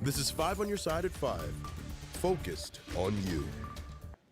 This is 5 on your side at 5. Focused on you.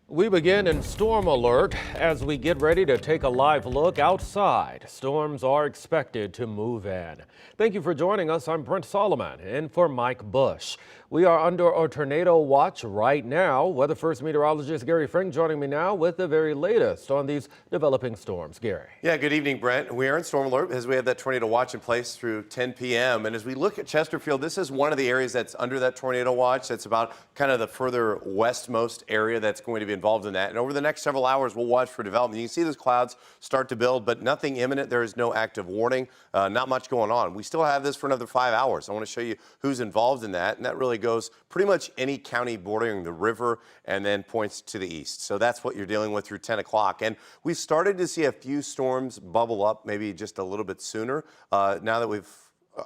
We begin in storm alert as we get ready to take a live look outside. Storms are expected to move in. Thank you for joining us. I'm Brent Solomon in for Mike Bush. We are under a tornado watch right now. Weather First meteorologist Gary Frink joining me now with the very latest on these developing storms. Gary. Yeah, good evening, Brent. We are in storm alert as we have that tornado watch in place through 10 p.m. And as we look at Chesterfield, this is one of the areas that's under that tornado watch. That's about kind of the further westmost area that's going to be involved in that. And over the next several hours, we'll watch for development. You can see those clouds start to build, but nothing imminent. There is no active warning, not much going on. We still have this for another 5 hours. I want to show you who's involved in that, and that really goes pretty much any county bordering the river and then points to the east. So that's what you're dealing with through 10 o'clock. And we've started to see a few storms bubble up maybe just a little bit sooner now that we've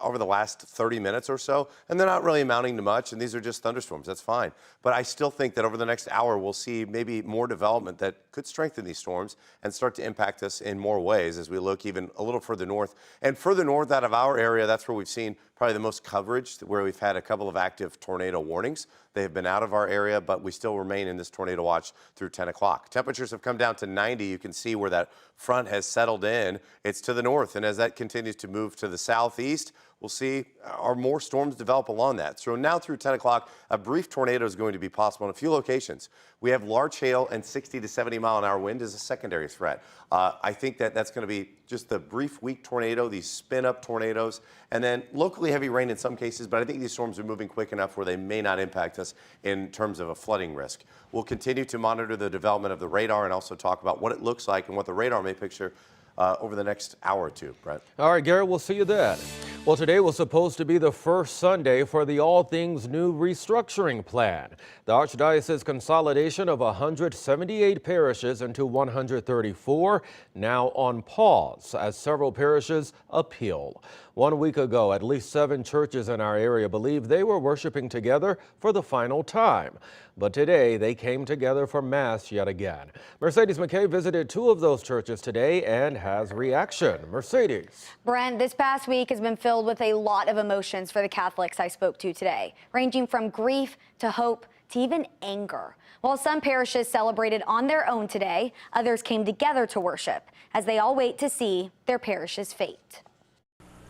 over the last 30 minutes or so, and they're not really amounting to much, and these are just thunderstorms. That's fine. But I still think that over the next hour, we'll see maybe more development that could strengthen these storms and start to impact us in more ways as we look even a little further north. And further north out of our area, that's where we've seen probably the most coverage, where we've had a couple of active tornado warnings. They have been out of our area, but we still remain in this tornado watch through 10 o'clock. Temperatures have come down to 90. You can see where that front has settled in. It's to the north, and as that continues to move to the southeast, we'll see are more storms develop along that. So now through 10 o'clock, a brief tornado is going to be possible in a few locations. We have large hail and 60 to 70 mile an hour wind as a secondary threat. I think that that's going to be just the brief weak tornado, these spin up tornadoes, and then locally heavy rain in some cases, but I think these storms are moving quick enough where they may not impact us in terms of a flooding risk. We'll continue to monitor the development of the radar and also talk about what it looks like and what the radar may picture over the next hour or two, Brent. All right, Gary, we'll see you then. Well, today was supposed to be the first Sunday for the All Things New restructuring plan. The Archdiocese consolidation of 178 parishes into 134 now on pause as several parishes appeal. 1 week ago, at least 7 churches in our area believed they were worshiping together for the final time. But today, they came together for Mass yet again. Mercedes McKay visited 2 of those churches today and has reaction. Mercedes. Brent, this past week has been filled with a lot of emotions for the Catholics I spoke to today, ranging from grief to hope to even anger. While some parishes celebrated on their own today, others came together to worship as they all wait to see their parish's fate.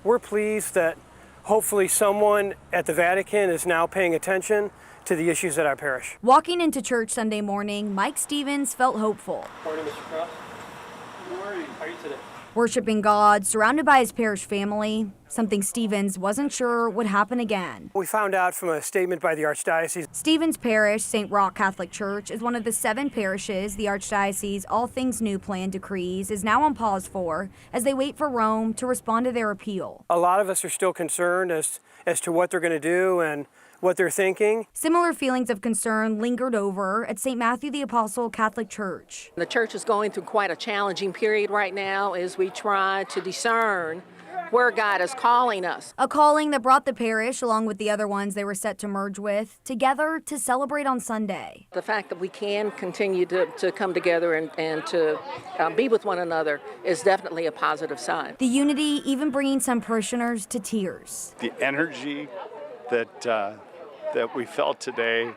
We're pleased that hopefully someone at the Vatican is now paying attention to the issues at our parish. Walking into church Sunday morning, Mike Stevens felt hopeful. Morning, Mr. Cross. Good morning. How are you today? Worshiping God, surrounded by his parish family, something Stevens wasn't sure would happen again. We found out from a statement by the Archdiocese. Stevens Parish, St. Roch Catholic Church, is one of the 7 parishes the Archdiocese All Things New plan decrees is now on pause for as they wait for Rome to respond to their appeal. A lot of us are still concerned as to what they're going to do and what they're thinking. Similar feelings of concern lingered over at St. Matthew the Apostle Catholic Church. The church is going through quite a challenging period right now as we try to discern where God is calling us. A calling that brought the parish, along with the other ones they were set to merge with, together to celebrate on Sunday. The fact that we can continue to come together and to be with one another is definitely a positive sign. The unity even bringing some parishioners to tears. The energy that we felt today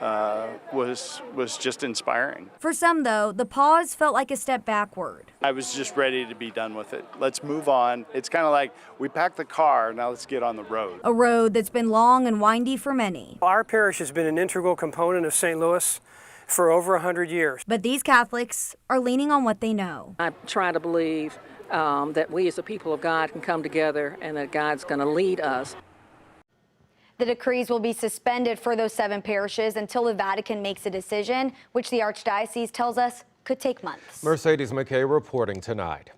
was just inspiring. For some, though, the pause felt like a step backward. I was just ready to be done with it. Let's move on. It's kind of like we packed the car, now let's get on the road. A road that's been long and windy for many. Our parish has been an integral component of St. Louis for over 100 years. But these Catholics are leaning on what they know. I try to believe that we as the people of God can come together and that God's going to lead us. The decrees will be suspended for those 7 parishes until the Vatican makes a decision, which the Archdiocese tells us could take months. Mercedes McKay reporting tonight.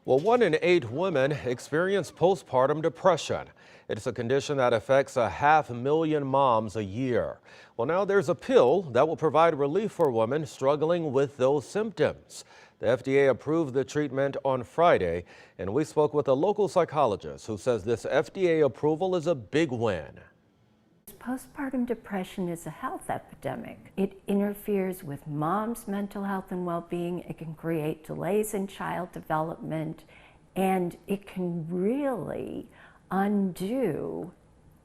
Well, 1 in 8 women experience postpartum depression. It's a condition that affects 500,000 moms a year. Well, now there's a pill that will provide relief for women struggling with those symptoms. The FDA approved the treatment on Friday, and we spoke with a local psychologist who says this FDA approval is a big win. Postpartum depression is a health epidemic. It interferes with mom's mental health and well-being. It can create delays in child development, and it can really undo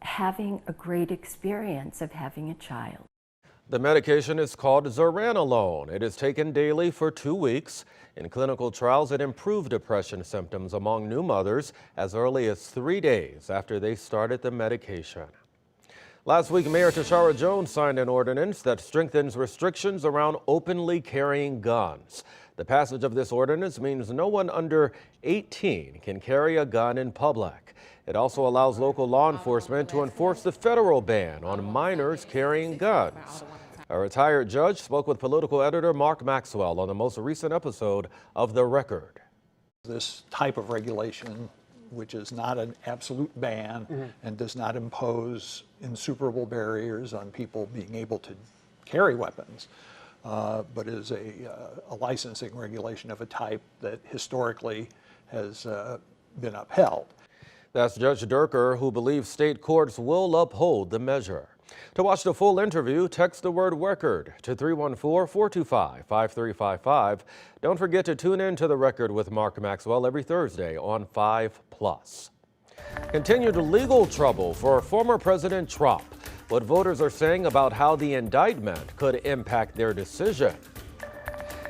having a great experience of having a child. The medication is called zuranolone. It is taken daily for 2 weeks. In clinical trials, it improved depression symptoms among new mothers as early as 3 days after they started the medication. Last week, Mayor Tashara Jones signed an ordinance that strengthens restrictions around openly carrying guns. The passage of this ordinance means no one under 18 can carry a gun in public. It also allows local law enforcement to enforce the federal ban on minors carrying guns. A retired judge spoke with political editor Mark Maxwell on the most recent episode of The Record. This type of regulation, which is not an absolute ban and does not impose insuperable barriers on people being able to carry weapons, but is a licensing regulation of a type that historically has been upheld. That's Judge Durker, who believes state courts will uphold the measure. To watch the full interview, text the word record to 314-425-5355. Don't forget to tune in to The Record with Mark Maxwell every Thursday on 5+. Continued legal trouble for former President Trump. What voters are saying about how the indictment could impact their decision.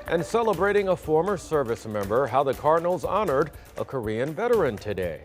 And celebrating a former service member, how the Cardinals honored a Korean veteran today.